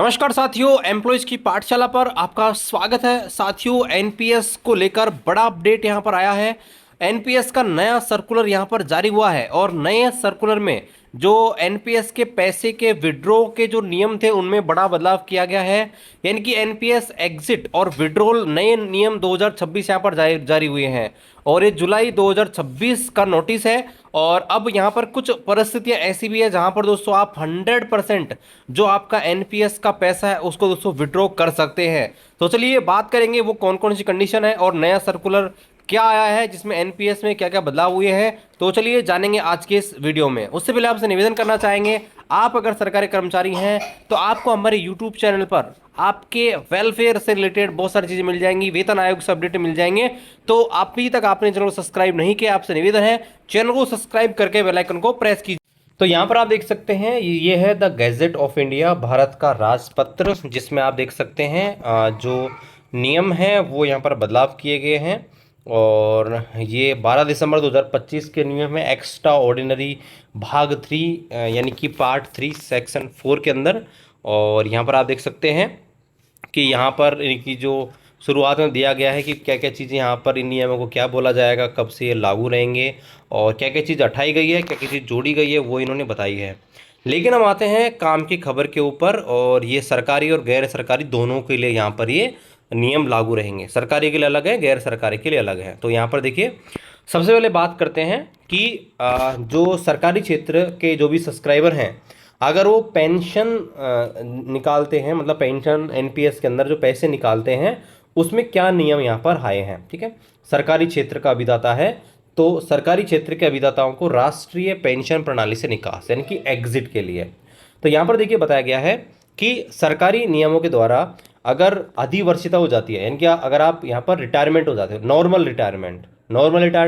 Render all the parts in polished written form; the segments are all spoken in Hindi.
नमस्कार साथियों, एम्प्लॉयज़ की पाठशाला पर आपका स्वागत है। साथियों, एनपीएस को लेकर बड़ा अपडेट यहां पर आया है। एनपीएस का नया सर्कुलर यहां पर जारी हुआ है और नए सर्कुलर में जो एनपीएस के पैसे के विड्रॉ के जो नियम थे उनमें बड़ा बदलाव किया गया है। यानी कि एनपीएस एग्जिट और विड्रॉल नए नियम 2026 यहाँ पर जारी हुए हैं और ये जुलाई 2026 का नोटिस है। और अब यहाँ पर कुछ परिस्थितियाँ ऐसी भी है जहाँ पर दोस्तों आप 100% जो आपका एनपीएस का पैसा है उसको दोस्तों विड्रॉ कर सकते हैं। तो चलिए बात करेंगे वो कौन कौन सी कंडीशन है और नया सर्कुलर क्या आया है जिसमें एनपीएस में क्या क्या बदलाव हुए हैं। तो चलिए जानेंगे आज के इस वीडियो में। उससे पहले आपसे निवेदन करना चाहेंगे, आप अगर सरकारी कर्मचारी हैं तो आपको हमारे यूट्यूब चैनल पर आपके वेलफेयर से रिलेटेड बहुत सारी चीज़ें मिल जाएंगी, वेतन आयोग से अपडेट मिल जाएंगे। तो अभी तक आपने चैनल को सब्सक्राइब नहीं किया, आपसे निवेदन है चैनल को सब्सक्राइब करके बेल आइकन को प्रेस कीजिए। तो यहाँ पर आप देख सकते हैं ये है the gadget of India, Bharat का राजपत्र, जिसमें आप देख सकते हैं जो नियम है वो यहाँ पर बदलाव किए गए हैं। और ये 12 दिसंबर 2025 के नियम है एक्स्ट्रा ऑर्डिनरी भाग 3 यानी कि पार्ट 3 सेक्शन 4 के अंदर। और यहाँ पर आप देख सकते हैं कि यहाँ पर इनकी जो शुरुआत में दिया गया है कि क्या क्या चीज़ें यहाँ पर इन नियमों को क्या बोला जाएगा, कब से ये लागू रहेंगे और क्या क्या चीज़ हटाई गई है, क्या क्या चीज़ जोड़ी गई है, वो इन्होंने बताई है। लेकिन हम आते हैं काम की खबर के ऊपर, और ये सरकारी और गैर सरकारी दोनों के लिए यहाँ पर ये नियम लागू रहेंगे। सरकारी के लिए अलग है, गैर सरकारी के लिए अलग है। तो यहाँ पर देखिए, सबसे पहले बात करते हैं कि जो सरकारी क्षेत्र के जो भी सब्सक्राइबर हैं, अगर वो पेंशन निकालते हैं, मतलब पेंशन एनपीएस के अंदर जो पैसे निकालते हैं उसमें क्या नियम यहाँ पर आए हैं। ठीक है, सरकारी क्षेत्र का अभिदाता है तो सरकारी क्षेत्र के अभिदाताओं को राष्ट्रीय पेंशन प्रणाली से निकास यानी कि एग्जिट के लिए। तो यहाँ पर देखिए बताया गया है कि सरकारी नियमों के द्वारा अगर अधिवर्षिता हो जाती है, यानी कि अगर आप यहाँ पर रिटायरमेंट हो जाते हो, नॉर्मल रिटायरमेंट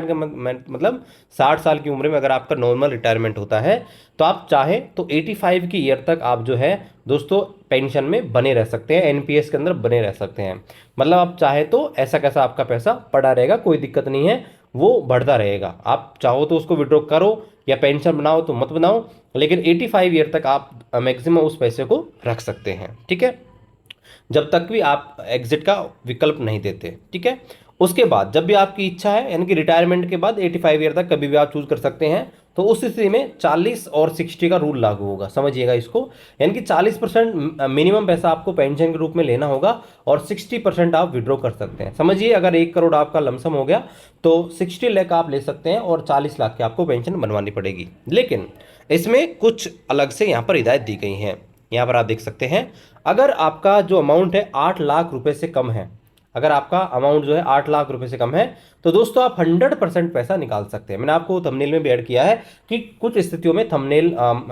का मतलब 60 साल की उम्र में अगर आपका नॉर्मल रिटायरमेंट होता है तो आप चाहे तो 85 की ईयर तक आप जो है दोस्तों पेंशन में बने रह सकते हैं, एनपीएस के अंदर बने रह सकते हैं। मतलब आप चाहे तो ऐसा कैसा आपका पैसा पड़ा रहेगा, कोई दिक्कत नहीं है, वो बढ़ता रहेगा। आप चाहो तो उसको विड्रॉ करो या पेंशन बनाओ तो मत बनाओ, लेकिन 85 ईयर तक आप मैक्सिमम उस पैसे को रख सकते हैं। ठीक है, जब तक भी आप एग्जिट का विकल्प नहीं देते। ठीक है, उसके बाद जब भी आपकी इच्छा है, यानी कि रिटायरमेंट के बाद 85 ईयर तक कभी भी आप चूज कर सकते हैं, तो उस स्थिति में 40 और 60 का रूल लागू होगा। समझिएगा इसको, यानी कि 40% मिनिमम पैसा आपको पेंशन के रूप में लेना होगा और 60% आप विड्रॉ कर सकते हैं। समझिए, अगर 1 करोड़ आपका लमसम हो गया तो 60 लाख आप ले सकते हैं और 40 लाख की आपको पेंशन बनवानी पड़ेगी। लेकिन इसमें कुछ अलग से यहाँ पर हिदायत दी गई हैं। यहाँ पर आप देख सकते हैं, अगर आपका जो अमाउंट है 8 लाख रुपए से कम है, अगर आपका अमाउंट जो है 8 लाख रुपए से कम है तो दोस्तों आप 100% पैसा निकाल सकते हैं। मैंने आपको थंबनेल में भी ऐड किया है कि कुछ स्थितियों में मैंने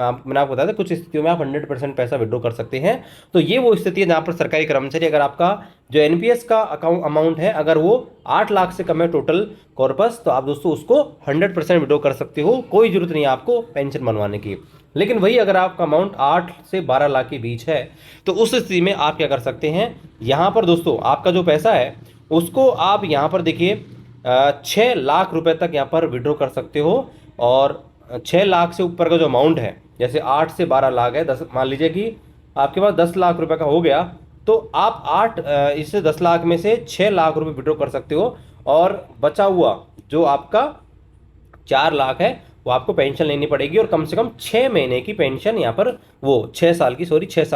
आपको बताया था, कुछ स्थितियों में आप 100% पैसा विड्रॉ कर सकते हैं। तो ये वो स्थिति है जहाँ पर सरकारी कर्मचारी, अगर आपका जो एनपीएस का अकाउंट अमाउंट है अगर वो 8 लाख से कम है टोटल कॉर्पस, तो आप दोस्तों उसको 100% विड्रॉ कर सकते हो, कोई जरूरत नहीं है आपको पेंशन बनवाने की। लेकिन वही अगर आपका अमाउंट 8 से 12 लाख के बीच है तो उस स्थिति में आप क्या कर सकते हैं, यहाँ पर दोस्तों आपका जो पैसा है उसको आप यहाँ पर देखिए 6 लाख रुपए तक यहाँ पर विड्रॉ कर सकते हो। और 6 लाख से ऊपर का जो अमाउंट है, जैसे 8 से 12 लाख है, 10 मान लीजिए कि आपके पास 10 लाख रुपए का हो गया, तो आप 10 लाख में से 6 लाख रुपए विड्रॉ कर सकते हो और बचा हुआ जो आपका 4 लाख है वो आपको पेंशन लेनी पड़ेगी और कम से कम 6 महीने की पेंशन, यहाँ पर वो 6 साल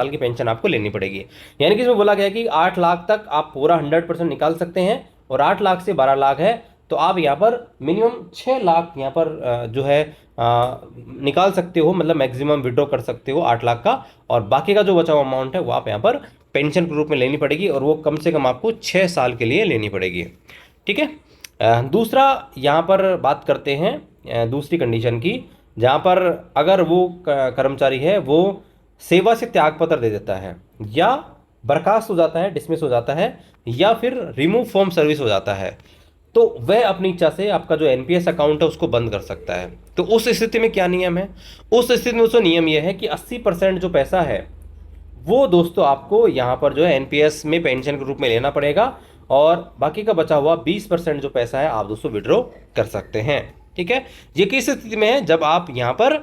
की पेंशन आपको लेनी पड़ेगी। यानी कि इसमें बोला गया कि 8 लाख तक आप पूरा 100% निकाल सकते हैं और 8 लाख से 12 लाख है तो आप यहाँ पर मिनिमम 6 लाख यहाँ पर जो है निकाल सकते हो, मतलब मैक्सिमम विड्रॉ कर सकते हो 8 लाख का, और बाकी का जो बचा हुआ अमाउंट है वो आप यहाँ पर पेंशन के रूप में लेनी पड़ेगी और वो कम से कम आपको 6 साल के लिए लेनी पड़ेगी। ठीक है, दूसरा यहाँ पर बात करते हैं दूसरी कंडीशन की, जहाँ पर अगर वो कर्मचारी है वो सेवा से त्यागपत्र दे देता है या बर्खास्त हो जाता है, डिसमिस हो जाता है या फिर रिमूव फ्रॉम सर्विस हो जाता है, तो वह अपनी इच्छा से आपका जो एनपीएस अकाउंट है उसको बंद कर सकता है। तो उस स्थिति में क्या नियम है, उस स्थिति में उसका नियम यह है कि 80% जो पैसा है वो दोस्तों आपको यहाँ पर जो है एनपीएस में पेंशन के रूप में लेना पड़ेगा और बाकी का बचा हुआ 20% जो पैसा है आप दोस्तों विड्रॉ कर सकते हैं। ठीक है, ये किस स्थिति में है, जब आप यहाँ पर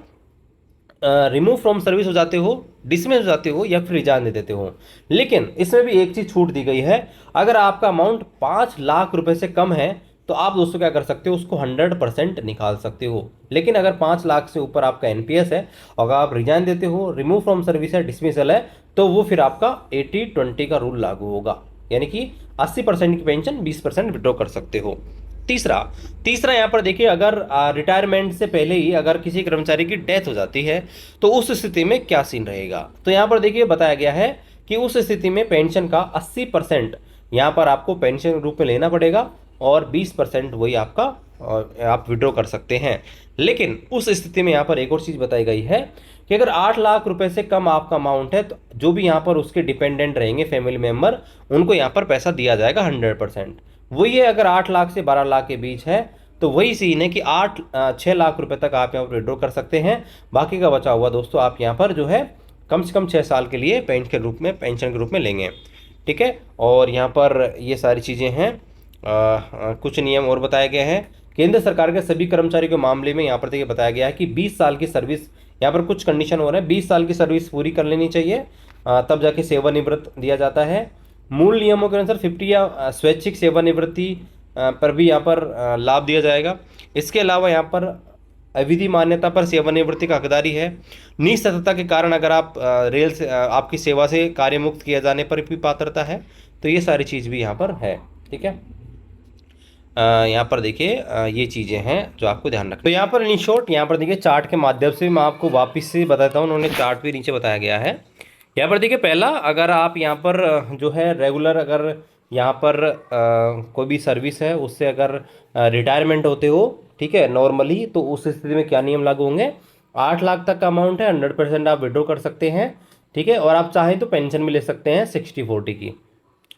रिमूव फ्रॉम सर्विस हो जाते हो, डिसमिस हो जाते हो या फिर रिजाइन दे देते हो। लेकिन इसमें भी एक चीज़ छूट दी गई है, अगर आपका अमाउंट 5 लाख रुपए से कम है तो आप दोस्तों क्या कर सकते हो, उसको 100% निकाल सकते हो। लेकिन अगर 5 लाख से ऊपर आपका एनपीएस है, अगर आप रिजाइन देते हो, रिमूव फ्रॉम सर्विस है, डिसमिसल है, तो वो फिर आपका 80-20 का रूल लागू होगा, यानी कि 80% की पेंशन 20% विड्रॉ कर सकते हो। तीसरा तीसरा यहाँ पर देखिए, अगर रिटायरमेंट से पहले ही अगर किसी कर्मचारी की डेथ हो जाती है तो उस स्थिति में क्या सीन रहेगा। तो यहाँ पर देखिए बताया गया है कि उस स्थिति में पेंशन का 80% यहाँ पर आपको पेंशन के रूप में लेना पड़ेगा और 20% वही आपका आप विड्रॉ कर सकते हैं। लेकिन उस स्थिति में यहाँ पर एक और चीज़ बताई गई है कि अगर 8 लाख रुपए से कम आपका अमाउंट है तो जो भी यहाँ पर उसके डिपेंडेंट रहेंगे फैमिली मेंबर, उनको यहाँ पर पैसा दिया जाएगा 100%। वही है, अगर 8 लाख से 12 लाख के बीच है तो वही सीन है कि 6 लाख रुपए तक आप यहाँ पर विड्रॉ कर सकते हैं। बाकी का बचा हुआ दोस्तों आप यहाँ पर जो है कम से कम 6 साल के लिए पेंशन के रूप में लेंगे। ठीक है, और यहाँ पर ये सारी चीज़ें हैं। कुछ नियम और बताए गए हैं। केंद्र सरकार के सभी कर्मचारी के मामले में यहाँ पर देखिए बताया गया है कि 20 साल की सर्विस, यहाँ पर कुछ कंडीशन हो रहा है, 20 साल की सर्विस पूरी कर लेनी चाहिए, तब जाके सेवानिवृत्त दिया जाता है। मूल नियमों के अनुसार 50 या स्वैच्छिक सेवानिवृत्ति पर भी यहाँ पर लाभ दिया जाएगा। इसके अलावा यहाँ पर अविधि मान्यता पर सेवानिवृत्ति का हकदारी है। निसतता के कारण अगर आप रेल से आपकी सेवा से कार्य मुक्त किया जाने पर भी पात्रता है। तो ये सारी चीज़ भी यहाँ पर है। ठीक है, यहाँ पर देखिए ये चीज़ें हैं जो आपको ध्यान रखना। तो यहाँ पर इन शॉर्ट यहाँ पर देखिए चार्ट के माध्यम से मैं आपको वापस से बताता हूँ, उन्होंने चार्ट भी नीचे बताया गया है। यहाँ पर देखिए पहला, अगर आप यहाँ पर जो है रेगुलर, अगर यहाँ पर कोई भी सर्विस है उससे अगर रिटायरमेंट होते हो, ठीक है, नॉर्मली, तो उस स्थिति में क्या नियम लागू होंगे। 8 लाख तक का अमाउंट है, 100% आप विड्रॉ कर सकते हैं। ठीक है, और आप चाहें तो पेंशन भी ले सकते हैं 60-40 की।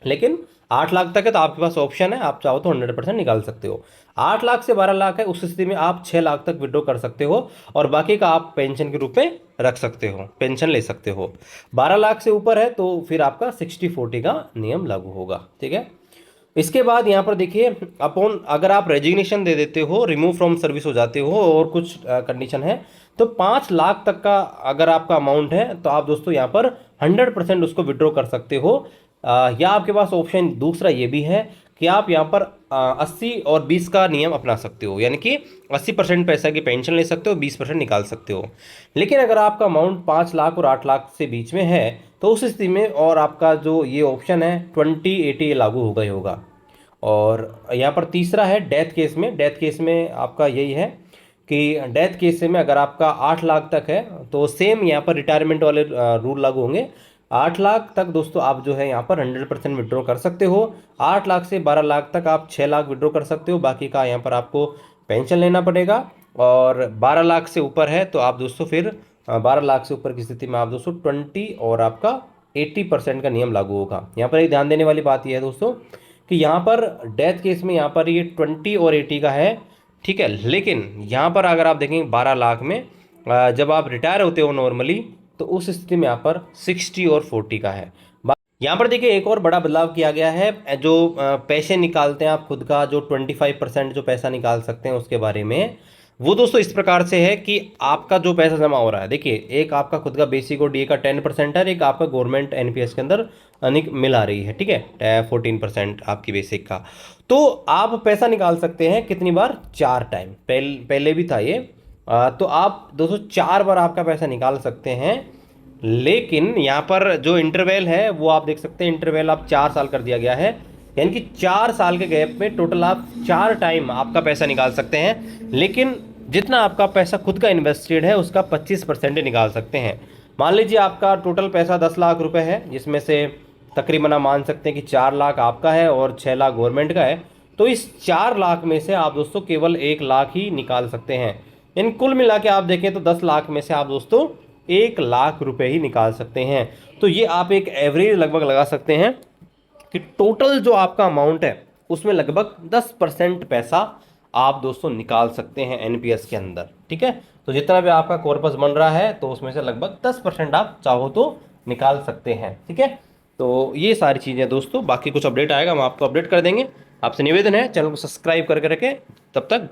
लेकिन 8 लाख तक है तो आपके पास ऑप्शन है, आप चाहो तो 100% निकाल सकते हो। 8 लाख से 12 लाख है, उस स्थिति में आप 6 लाख तक विड्रॉ कर सकते हो और बाकी का आप पेंशन के रूप में रख सकते हो, पेंशन ले सकते हो। 12 लाख से ऊपर है तो फिर आपका 60-40 का नियम लागू होगा। ठीक है, इसके बाद यहाँ पर देखिए अपॉन, अगर आप रेजिग्नेशन दे देते हो, रिमूव फ्रॉम सर्विस हो जाते हो और कुछ कंडीशन है, तो 5 लाख तक का अगर आपका अमाउंट है तो आप दोस्तों यहाँ पर 100% उसको विड्रॉ कर सकते हो। या आपके पास ऑप्शन दूसरा ये भी है कि आप यहाँ पर 80 और 20 का नियम अपना सकते हो, यानी कि 80% पैसा की पेंशन ले सकते हो, 20% निकाल सकते हो। लेकिन अगर आपका अमाउंट 5 लाख और 8 लाख से बीच में है तो उस स्थिति में और आपका जो ये ऑप्शन है 20/80 लागू होगा ही होगा। और यहाँ पर तीसरा है डेथ केस में। डेथ केस में आपका यही है कि डेथ केस में अगर आपका 8 लाख तक है तो सेम यहाँ पर रिटायरमेंट वाले रूल लागू होंगे। 8 लाख तक दोस्तों आप जो है यहाँ पर 100% विड्रॉ कर सकते हो। 8 लाख से 12 लाख तक आप 6 लाख विड्रॉ कर सकते हो, बाकी का यहाँ पर आपको पेंशन लेना पड़ेगा। और 12 लाख से ऊपर है तो आप दोस्तों फिर 12 लाख से ऊपर की स्थिति में आप दोस्तों 20 और आपका 80% का नियम लागू होगा। यहाँ पर एक ध्यान देने वाली बात यह है दोस्तों कि यहाँ पर डेथ केस में यहाँ पर ये 20 और 80 का है। ठीक है, लेकिन यहाँ पर अगर आप देखेंगे 12 लाख में जब आप रिटायर होते हो नॉर्मली, तो उस स्थिति में यहाँ पर 60 और 40 का है। यहाँ पर देखिए एक और बड़ा बदलाव किया गया है, जो पैसे निकालते हैं आप खुद का, जो 25% जो पैसा निकाल सकते हैं उसके बारे में। वो दोस्तों इस प्रकार से है कि आपका जो पैसा जमा हो रहा है, देखिए एक आपका खुद का बेसिक और डीए का 10% है, एक आपका गवर्नमेंट एनपीएस के अंदर मिल आ रही है। ठीक है, 14% आपकी बेसिक का। तो आप पैसा निकाल सकते हैं कितनी बार, 4 टाइम। पहले भी था ये। तो आप दोस्तों 4 बार आपका पैसा निकाल सकते हैं। लेकिन यहाँ पर जो इंटरवल है वो आप देख सकते हैं, इंटरवल आप 4 साल कर दिया गया है, यानी कि 4 साल के गैप में टोटल आप 4 टाइम आपका पैसा निकाल सकते हैं। लेकिन जितना आपका पैसा खुद का इन्वेस्टेड है उसका 25% ही निकाल सकते हैं। मान लीजिए आपका टोटल पैसा 10 लाख रुपए है, जिसमें से तकरीबन आप मान सकते हैं कि 4 लाख आपका है और 6 लाख गवर्नमेंट का है। तो इस 4 लाख में से आप दोस्तों केवल 1 लाख ही निकाल सकते हैं। इन कुल मिला के आप देखें तो 10 लाख में से आप दोस्तों 1 लाख रुपए ही निकाल सकते हैं। तो ये आप एक एवरेज लगभग लगा सकते हैं कि टोटल जो आपका अमाउंट है उसमें लगभग 10% पैसा आप दोस्तों निकाल सकते हैं एनपीएस के अंदर। ठीक है, तो जितना भी आपका कॉर्पस बन रहा है तो उसमें से लगभग 10% आप चाहो तो निकाल सकते हैं। ठीक है, तो ये सारी चीज़ें दोस्तों, बाकी कुछ अपडेट आएगा हम आपको अपडेट कर देंगे। आपसे निवेदन है चैनल को सब्सक्राइब करके रखें। तब तक